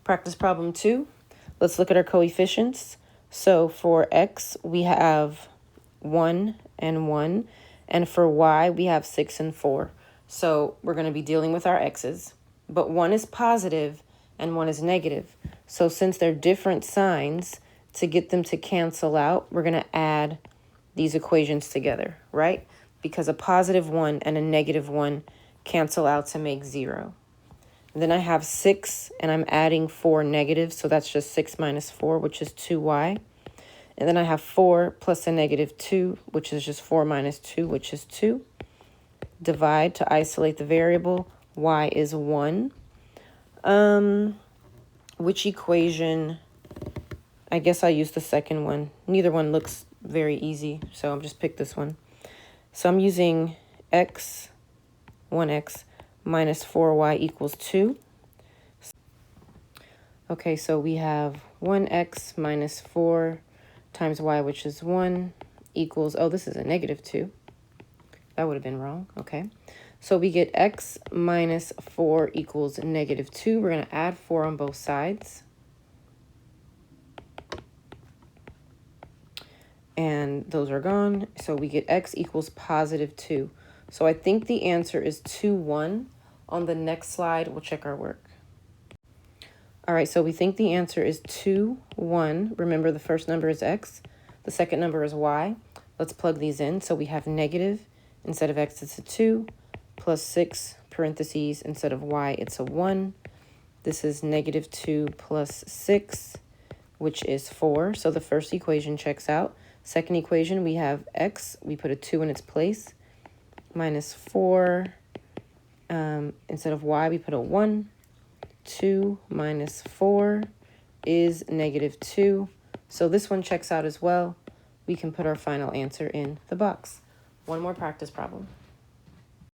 Practice problem 2. Let's look at our coefficients. So for x, we have 1 and 1. And for y, we have 6 and 4. So we're going to be dealing with our x's. But 1 is positive and 1 is negative. So since they're different signs, to get them to cancel out, we're going to add these equations together, right? Because a positive 1 and a negative 1 cancel out to make 0. And then I have 6, and I'm adding 4 negatives, so that's just 6 minus 4, which is 2y. And then I have 4 plus a negative 2, which is just 4 minus 2, which is 2. Divide to isolate the variable. Y is 1. Which equation? I guess I'll use the second one. Neither one looks very easy, so I'll just pick this one. So I'm using 1x minus 4y equals 2. Okay, so we have 1x minus 4 times y, which is 1, equals, oh, this is a negative 2. That would have been wrong, okay. So we get x minus 4 equals negative 2. We're going to add 4 on both sides. And those are gone, so we get x equals positive 2. So I think the answer is 2, 1. On the next slide, we'll check our work. All right, so we think the answer is 2, 1. Remember, the first number is x. The second number is y. Let's plug these in. So we have negative. Instead of x, it's a 2. Plus 6, parentheses. Instead of y, it's a 1. This is negative 2 plus 6, which is 4. So the first equation checks out. Second equation, we have x. We put a 2 in its place. Minus 4. Instead of y, we put a 1. 2 minus 4 is negative 2. So this one checks out as well. We can put our final answer in the box. One more practice problem.